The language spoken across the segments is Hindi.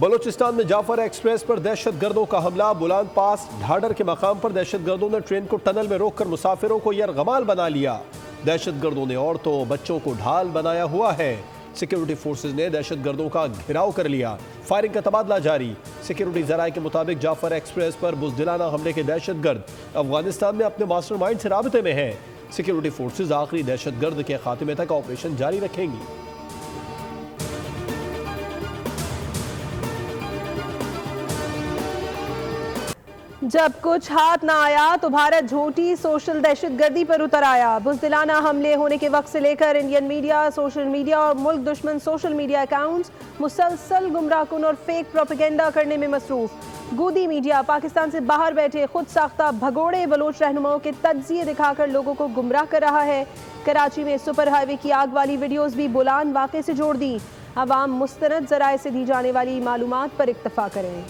बलूचिस्तान में जाफर एक्सप्रेस पर दहशत गर्दों का हमला। बुलान पास ढाडर के मकाम पर दहशत गर्दों ने ट्रेन को टनल में रोककर मुसाफिरों को यरगमाल बना लिया। दहशत गर्दों ने औरतों बच्चों को ढाल बनाया हुआ है। सिक्योरिटी फोर्सेज ने दहशत गर्दों का घेराव कर लिया। फायरिंग का तबादला जारी। सिक्योरिटी जराये के मुताबिक जाफर एक्सप्रेस पर बुज़दिलाना हमले के दहशत गर्द अफगानिस्तान में अपने मास्टरमाइंड से राबते में हैं। सिक्योरिटी फोर्सेज आखिरी दहशत गर्द के खात्मे तक ऑपरेशन जारी रखेंगी। जब कुछ हाथ ना आया तो भारत झूठी सोशल दहशतगर्दी पर उतर आया। बुज़दिलाना हमले होने के वक्त से लेकर इंडियन मीडिया, सोशल मीडिया और मुल्क दुश्मन सोशल मीडिया अकाउंट्स मुसलसल गुमराहकुन और फेक प्रोपेगेंडा करने में मसरूफ। गोदी मीडिया पाकिस्तान से बाहर बैठे खुद साख्ता भगोड़े बलोच रहनुमाओं के तज्जिए दिखाकर लोगों को गुमराह कर रहा है। कराची में सुपर हाईवे की आग वाली वीडियोस भी बुलान वाक़े से जोड़ दी। अवाम मुस्तनद ज़राए से दी जाने वाली मालूमात पर इक्तफा करें।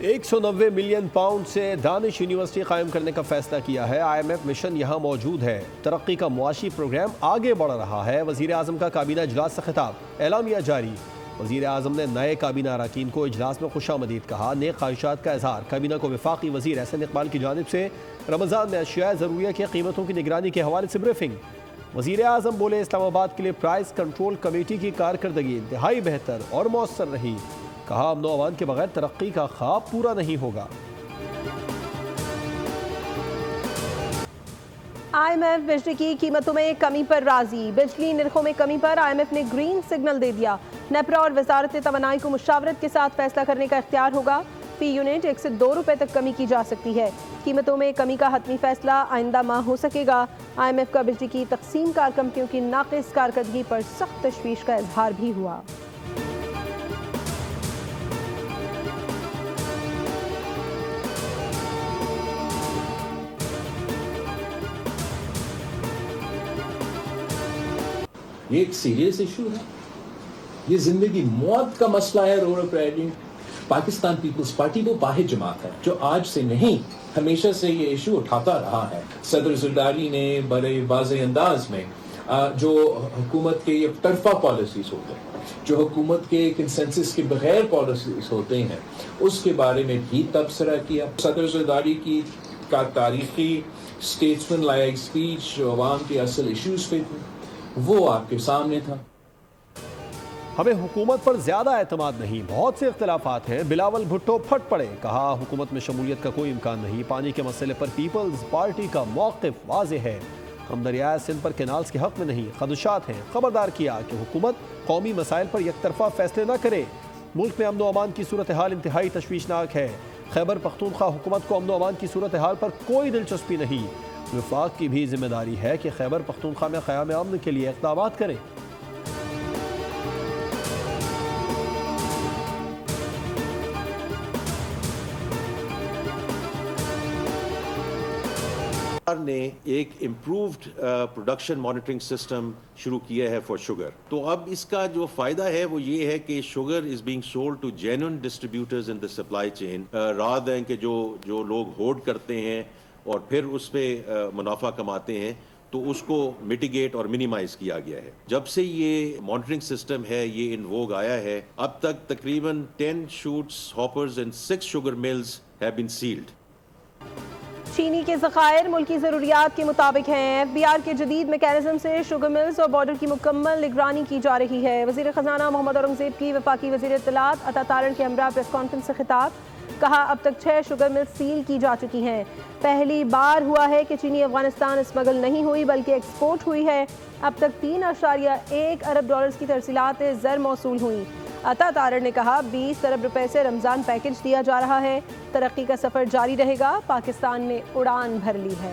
£190 मिलियन से दानिश यूनिवर्सिटी कायम करने का फैसला किया है। IMF मिशन यहाँ मौजूद है। तरक्की का मुआशी प्रोग्राम आगे बढ़ रहा है। वज़ीर आज़म का काबीना इजलास से खिताब, एलामिया जारी। वज़ीर आज़म ने नए काबीना अरकान को इजलास में खुशामदीद कहा। नेक ख्वाहिशात का इजहार। काबीना को वफाकी वज़ीर एहसन इकबाल की जानिब से रमज़ान में अशिया ज़रूरिया की कीमतों की निगरानी के हवाले से ब्रीफिंग। वज़ीर आज़म बोले, इस्लामाबाद के लिए प्राइस कंट्रोल कमेटी की कारकर्दगी इंतहाई बेहतर और मौसर रही। कहा, अमन व अमान के बगैर तरक्की का ख्वाब पूरा नहीं होगा। IMF बिजली की कीमतों में कमी पर राजी। बिजली निर्खों में कमी पर IMF ने ग्रीन सिग्नल दे दिया। नेपरा और वजारत तवानाई को मुशावरत के साथ फैसला करने का इख्तियार होगा। फी यूनिट 1 से 2 रुपए तक कमी की जा सकती है। कीमतों में कमी का हतमी फैसला आइंदा माह हो सकेगा। IMF का बिजली की तकसीम कार कंपनियों की नाकिस कारकर्दगी पर सख्त तशवीश का इजहार भी हुआ। ये एक सीरियस इशू है। ये जिंदगी मौत का मसला है। Road operating Pakistan peoples party वो वाहिद जमात है जो आज से नहीं हमेशा से ये इशू उठाता रहा है। सदर ज़रदारी ने बड़े वाज़े अंदाज में जो हुकूमत के एक तरफा पॉलिसीज होते हैं, जो हुकूमत के कंसेंसस के बगैर पॉलिसीज होते हैं, उसके बारे में भी तबसरा किया। सदर ज़रदारी की का तारीखी स्टेट्समैन लायक स्पीच जो अवाम के असल इशूज़ पे थी वो आपके सामने था। हमें हुकूमत पर ज्यादा एतमाद नहीं, बहुत से इख्तिलाफात हैं। बिलावल भुट्टो फट पड़े। कहा, हुकूमत में शमूलियत का कोई इम्कान नहीं। पानी के मसले पर पीपल्स पार्टी का मौक़िफ़ वाज़ेह है। हम दरियाए सिंध पर कैनाल्स के हक़ में नहीं, खदशात हैं। खबरदार किया कि हुकूमत कौमी मसाइल पर यकतरफा फैसले न करे। मुल्क में अमन व अमान की सूरत हाल इंतहाई तशवीशनाक है। खैबर पख्तूनख्वा हुकूमत को अमन व अमान की सूरत हाल पर कोई दिलचस्पी नहीं। वफाक की भी जिम्मेदारी है कि खैबर पख्तूनख्वा में क़याम अमन के लिए इक़दामात करें। ने एक इम्प्रूव्ड प्रोडक्शन मॉनिटरिंग सिस्टम शुरू किया है फॉर शुगर। तो अब इसका जो फायदा है वो ये है कि sugar is being sold to genuine distributors in the supply chain, rather than के जो लोग होर्ड करते हैं और फिर उस पर मुनाफा कमाते हैं, तो उसको मिटिगेट और मिनिमाइज किया गया है। जब से ये मॉनिटरिंग सिस्टम है, ये इन वोग आया है, अब तक तकरीबन 10 chutes, hoppers and 6 sugar mills have been sealed. चीनी के ज़खायर मुल्की ज़रूरियात के मुताबिक हैं। FBR के जदीद मैकेनिज्म से शुगर मिल्स और बॉर्डर की मुकम्मल निगरानी की जा रही है। वज़ीर ख़ज़ाना मोहम्मद औरंगज़ेब की वफाकी वज़ीर इत्तलात अता तारण के हमरा प्रेस कॉन्फ्रेंस से खिताब। कहा, अब तक 6 शुगर मिल्स सील की जा चुकी हैं। पहली बार हुआ है कि चीनी अफगानिस्तान स्मगल नहीं हुई बल्कि एक्सपोर्ट हुई है। अब तक 3.1 अरब डॉलर्स की तरसीलात ज़र मौसूल हुई। अता तारण ने कहा, 20 अरब रुपए से रमज़ान पैकेज दिया जा रहा है। तरक्की का सफ़र जारी रहेगा। पाकिस्तान ने उड़ान भर ली है।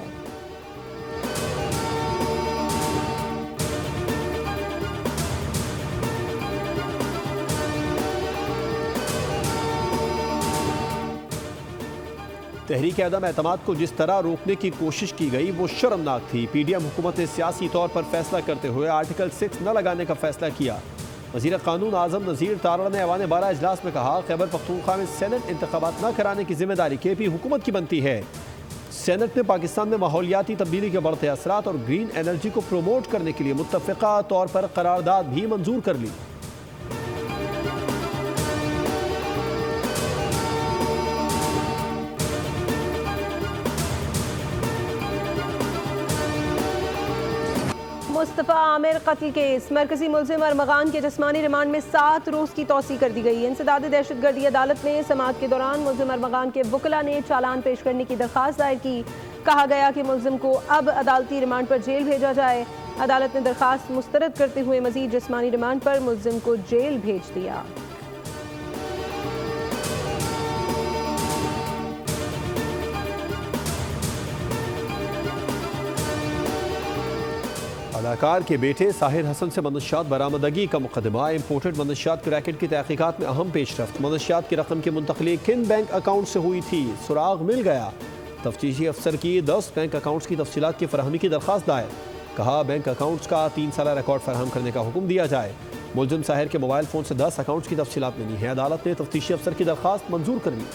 तहरीक अदम एतमाद को जिस तरह रोकने की कोशिश की गई वो शर्मनाक थी। PDM हुकूमत ने सियासी तौर पर फैसला करते हुए आर्टिकल 6 न लगाने का फैसला किया। वज़ीर कानून आज़म नज़ीर तारण ने ऐवान 12 इजलास में कहा, खैबर पख्तूनख्वा में सेनेट इंतखाबात न कराने की जिम्मेदारी KP हुकूमत की बनती है। सेनेट ने पाकिस्तान में माहौलियाती तब्दीली के बढ़ते असरात और ग्रीन एनर्जी को प्रमोट करने के लिए मुत्तफ़िक़ा तौर पर करारदाद भी मंजूर कर ली। मुस्तफ़ा आमिर कत्ल केस, मरकजी मुल्ज़िम अरमगान के जिस्मानी रिमांड में 7 रोज़ की तौसीह कर दी गई। इंसदाद दहशतगर्दी अदालत में समाअत के दौरान मुल्ज़िम अरमगान के वकला ने चालान पेश करने की दरख्वास्त दायर की। कहा गया कि मुल्ज़िम को अब अदालती रिमांड पर जेल भेजा जाए। अदालत ने दरख्वास्त मुस्तरद करते हुए मज़ीद जिस्मानी रिमांड पर मुल्ज़िम को जेल भेज दिया। अदाकार के बेटे साहिर हसन से मनशियात बरामदगी का मुकदमा। इम्पोर्टेड मनशियात के रैकेट की तहकीकात में अहम पेशरफ्त। मनशियात की रकम की मुंतकली किन बैंक अकाउंट से हुई थी, सुराग मिल गया। तफ्तीशी अफसर की 10 बैंक अकाउंट्स की तफसीलात की फरहमी की दरख्वास्त दायर। कहा बैंक अकाउंट्स का 3 साला रिकॉर्ड फराहम करने का हुक्म दिया जाए। मुलजिम साहिर के मोबाइल फ़ोन से 10 अकाउंट्स की तफसीलात मिली है। अदालत ने तफ्तीशी अफसर की दरख्वास्त मंजूर कर ली।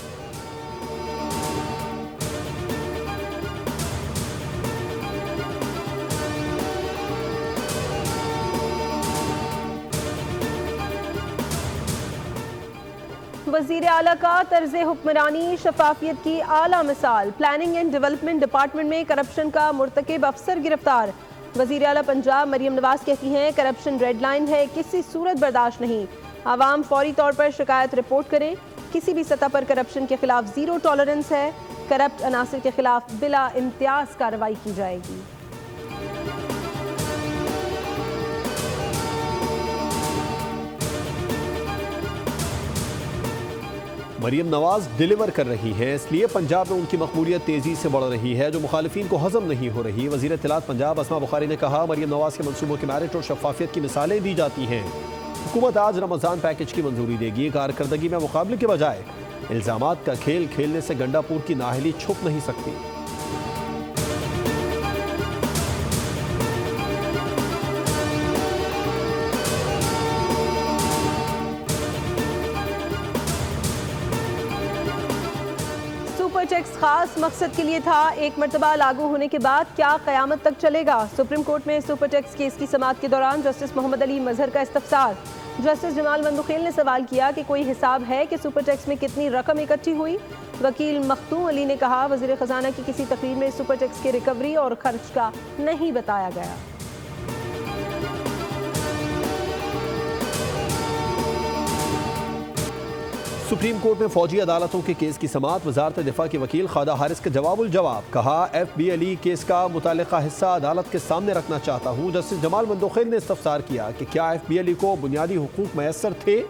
वज़ीर आला का तर्ज़ हुक्मरानी शफाफियत की आला मिसाल। प्लानिंग एंड डेवलपमेंट डिपार्टमेंट में करप्शन का मुर्तकिब अफसर गिरफ्तार। वज़ीर आला पंजाब मरियम नवाज कहती हैं करप्शन रेड लाइन है, किसी सूरत बर्दाश्त नहीं। आवाम फौरी तौर पर शिकायत रिपोर्ट करें। किसी भी सतह पर करप्शन के खिलाफ ज़ीरो टॉलरेंस है। करप्ट अनासिर के खिलाफ बिला इम्तियाज कार्रवाई की जाएगी। मरियम नवाज डिलीवर कर रही हैं, इसलिए पंजाब में उनकी मकबूलियत तेज़ी से बढ़ रही है जो मुखालिफिन को हजम नहीं हो रही। वज़ीर इत्तलात पंजाब अस्मा बुखारी ने कहा मरियम नवाज के मंसूबों के मेरिट और शफाफियत की मिसालें दी जाती हैं। हुकूमत आज रमज़ान पैकेज की मंजूरी देगी। कारकर्दगी में मुकाबले के बजाय इल्ज़ामात का खेल खेलने से गंडापुर की नाअहली छुप नहीं सकती। टैक्स खास मकसद के लिए था, एक मरतबा लागू होने के बाद क्या क़यामत तक चलेगा। सुप्रीम कोर्ट में सुपर टैक्स केस की समाअत के दौरान जस्टिस मोहम्मद अली मजहर का इस्तफसार। जस्टिस जमाल मंदुखेल ने सवाल किया कि कोई हिसाब है कि सुपर टैक्स में कितनी रकम इकट्ठी हुई। वकील मखदूम अली ने कहा वज़ीर ख़जाना की किसी तकरीर में सुपर टैक्स की रिकवरी और खर्च का नहीं बताया गया। सुप्रीम कोर्ट में फौजी अदालतों के केस की समाअत। वजारत दिफा के वकील खादा हारिस के जवाबुल जवाब। कहा FB अली केस का मुतालिका हिस्सा अदालत के सामने रखना चाहता हूँ। जस्टिस जमाल मंदुखेल ने इस्तफसार किया कि क्या FB अली को बुनियादी हुकूक मैसर थे।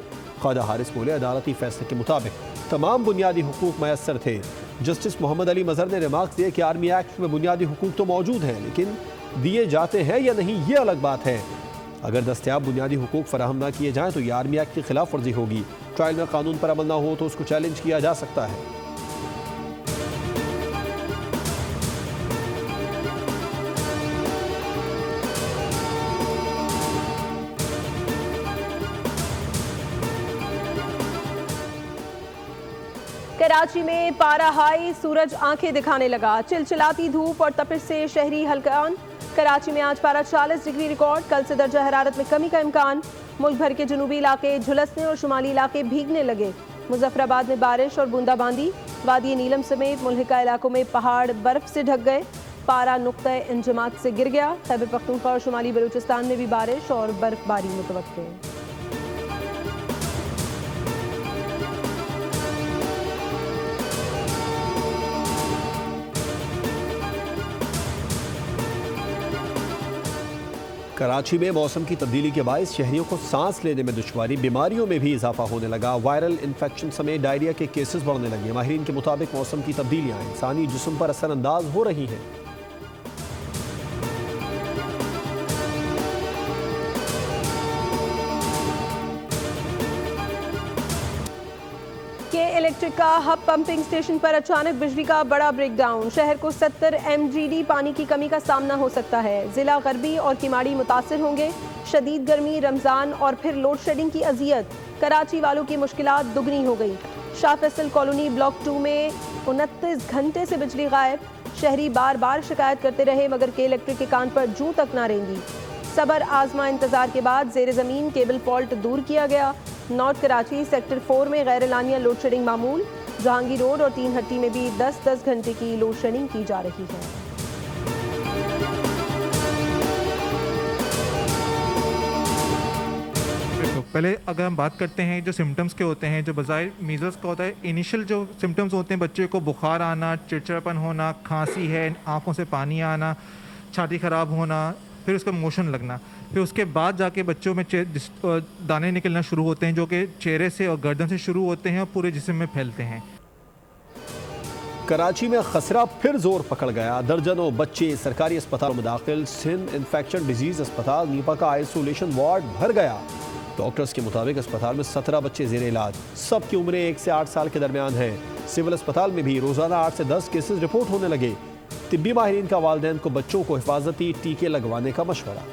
खादा हारिस बोले अदालती फैसले के मुताबिक तमाम बुनियादी हुकूक मैसर थे। जस्टिस मोहम्मद अली मजहर ने रिमार्क्स दिए कि आर्मी एक्ट में बुनियादी हुकूक तो मौजूद हैं, लेकिन दिए जाते हैं या नहीं ये अलग बात है। अगर दस्तयाब बुनियादी हुकूक फराहम ना किए जाएँ तो ये आर्मी एक्ट की खिलाफ वर्जी होगी। ट्रायल में कानून पर अमल ना हो तो उसको चैलेंज किया जा सकता है। कराची में पारा हाई, सूरज आंखें दिखाने लगा। चिलचिलाती धूप और तपिश से शहरी हलकान। कराची में आज पारा 40 डिग्री रिकॉर्ड। कल से दर्जा हरारत में कमी का इम्कान। मुल्क भर के जनूबी इलाके झुलसने और शुमाली इलाके भीगने लगे। मुजफ्फराबाद में बारिश और बूंदाबांदी। वादी नीलम समेत मुल्हिका इलाकों में पहाड़ बर्फ से ढक गए। पारा नुक्ता इंजमात से गिर गया। खैबर पख्तूनख्वा और शुमाली बलूचिस्तान में भी बारिश और बर्फबारी मुतवक्के। कराची में मौसम की तब्दीली के बायस शहरियों को सांस लेने में दुश्वारी, बीमारियों में भी इजाफा होने लगा। वायरल इन्फेक्शन समेत डायरिया के केसेस बढ़ने लगे। माहिरीन के मुताबिक मौसम की तब्दीलियाँ इंसानी जिस्म पर असरअंदाज हो रही हैं। इलेक्ट्रिक का हब पंपिंग स्टेशन पर अचानक बिजली का बड़ा ब्रेकडाउन। शहर को 70 MGD पानी की कमी का सामना हो सकता है। जिला गरबी और किमाड़ी मुतासिर होंगे। शदीद गर्मी, रमजान और फिर लोड शेडिंग की अजियत। कराची वालों की मुश्किलात दुगनी हो गई। शाह फैसल कॉलोनी ब्लॉक 2 में 29 घंटे से बिजली गायब। शहरी बार बार शिकायत करते रहे मगर के इलेक्ट्रिक के कान पर जूं तक ना रेंगी। सबर आजमा इंतजार के बाद जेर ज़मीन केबल फॉल्ट दूर किया गया। नॉर्थ कराची सेक्टर 4 में गैर एलानिया लोड शेडिंग मामूल। जहांगीर रोड और 3 हट्टी में भी 10-10 घंटे की लोड शेडिंग की जा रही है। पहले अगर हम बात करते हैं जो सिम्टम्स के होते हैं, जो बज़ाहिर मीज़ल्स का होता है, इनिशियल जो सिम्टम्स होते हैं बच्चे को बुखार आना, चिड़चिड़ापन होना, खांसी है, आंखों से पानी आना, छाती ख़राब होना, फिर उसका मोशन लगना, फिर उसके बाद जाके बच्चों में दाने निकलना शुरू होते हैं जो कि चेहरे से और गर्दन से शुरू होते हैं और पूरे जिस्म में फैलते हैं। कराची में खसरा फिर जोर पकड़ गया। दर्जनों बच्चे सरकारी अस्पतालों में दाखिल। सिंध इन्फेक्शन डिजीज अस्पताल नीपा का आइसोलेशन वार्ड भर गया। डॉक्टर्स के मुताबिक अस्पताल में 17 बच्चे जेर इलाज, सबकी उम्रें 1 से 8 साल के दरमियान हैं। सिविल अस्पताल में भी रोजाना 8 से 10 केसेस रिपोर्ट होने लगे। तिब्बी माहिरीन का वालिदैन को बच्चों को हिफाजती टीके लगवाने का मशवरा।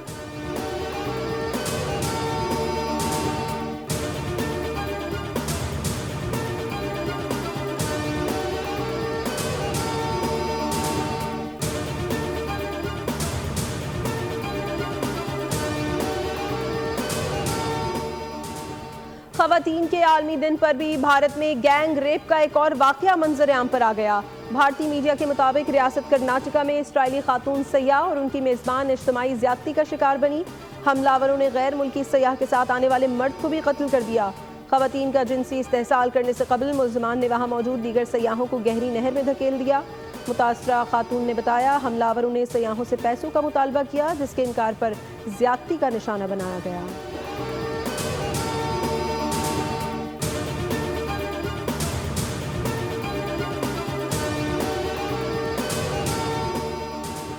ख़वातीन के आलमी दिन पर भी भारत में गैंग रेप का एक और वाक़या मंजर-ए-आम पर आ गया। भारतीय मीडिया के मुताबिक रियासत कर्नाटका में इस्राइली खातून सयाह और उनकी मेज़बान इज्तिमाई ज़्यादती का शिकार बनी। हमलावरों ने गैर मुल्की सयाह के साथ आने वाले मर्द को भी कत्ल कर दिया। ख़वातीन का जिनसी इस्तेहसाल करने से कबल मुल्ज़िमान ने वहाँ मौजूद दीगर सयाहों को गहरी नहर में धकेल दिया। मुतासरा खातून ने बताया, हमलावरों ने सयाहों से पैसों का मुतालबा किया, जिसके इनकार पर ज़्यादती का निशाना बनाया गया।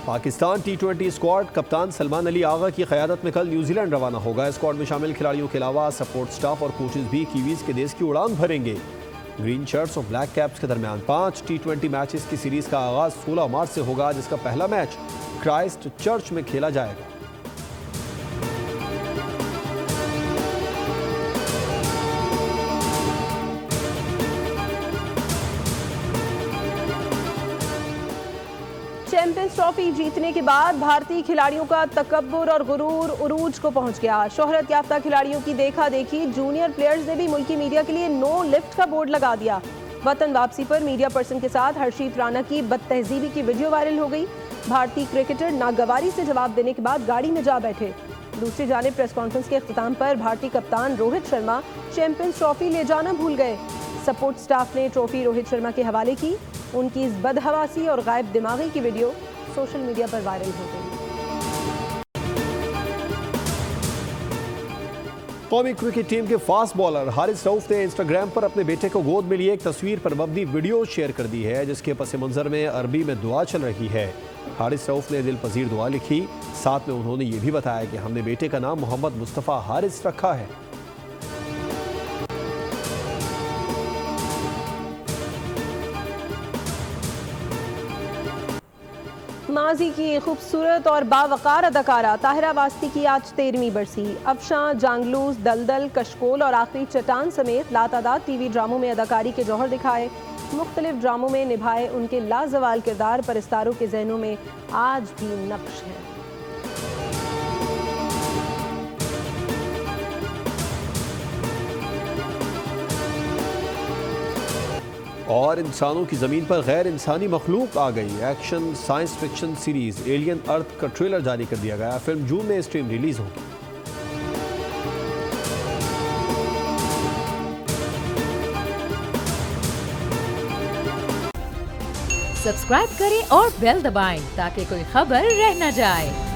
पाकिस्तान T20 स्क्वाड कप्तान सलमान अली आगा की क़यादत में कल न्यूजीलैंड रवाना होगा। स्क्वाड में शामिल खिलाड़ियों के अलावा सपोर्ट स्टाफ और कोचेज भी कीवीज के देश की उड़ान भरेंगे। ग्रीन शर्ट्स और ब्लैक कैप्स के दरमियान 5 T20 मैचेस की सीरीज का आगाज 16 मार्च से होगा, जिसका पहला मैच क्राइस्ट चर्च में खेला जाएगा। चैंपियंस ट्रॉफी जीतने के बाद भारतीय खिलाड़ियों का तकब्बुर और गुरूर उरूज को पहुंच गया। शोहरत याफ्ता खिलाड़ियों की देखा देखी जूनियर प्लेयर्स ने भी मुल्की मीडिया के लिए नो लिफ्ट का बोर्ड लगा दिया। वतन वापसी पर मीडिया पर्सन के साथ हर्षीत राणा की बदतहजीबी की वीडियो वायरल हो गई। भारतीय क्रिकेटर नागवारी से जवाब देने के बाद गाड़ी में जा बैठे। दूसरी जानिब प्रेस कॉन्फ्रेंस के अख्ताम पर भारतीय कप्तान रोहित शर्मा चैंपियंस ट्रॉफी ले जाना भूल गए। सपोर्ट स्टाफ ने ट्रॉफी रोहित शर्मा के हवाले की। उनकी इस बदहवासी और गायब दिमागी की वीडियो सोशल मीडिया पर वायरल हो गई। कौमी क्रिकेट टीम के फास्ट बॉलर हारिस रऊफ ने इंस्टाग्राम पर अपने बेटे को गोद में लिए एक तस्वीर पर मबनी वीडियो शेयर कर दी है, जिसके पस मंजर में अरबी में दुआ चल रही है। हारिस रऊफ ने दिल पजीर दुआ लिखी। साथ में उन्होंने ये भी बताया कि हमने बेटे का नाम मोहम्मद मुस्तफ़ा हारिस रखा है। माजी की खूबसूरत और बावकार अदाकारा ताहिरा वास्ती की आज 13वीं बरसी। अफशां, जांगलूस, दलदल, कशकोल और आखिरी चट्टान समेत लातादाद टीवी ड्रामों में अदाकारी के जौहर दिखाए। मुख्तलिफ ड्रामों में निभाए उनके लाजवाल किरदार परस्तारों के जहनों में आज भी नक्श है। और इंसानों की ज़मीन पर गैर इंसानी मखलूक आ गई। Action science fiction series alien earth का ट्रेलर जारी कर दिया गया। फिल्म जून में स्ट्रीम रिलीज होगी। सब्सक्राइब करें और बेल दबाएं ताकि कोई खबर रह न जाए।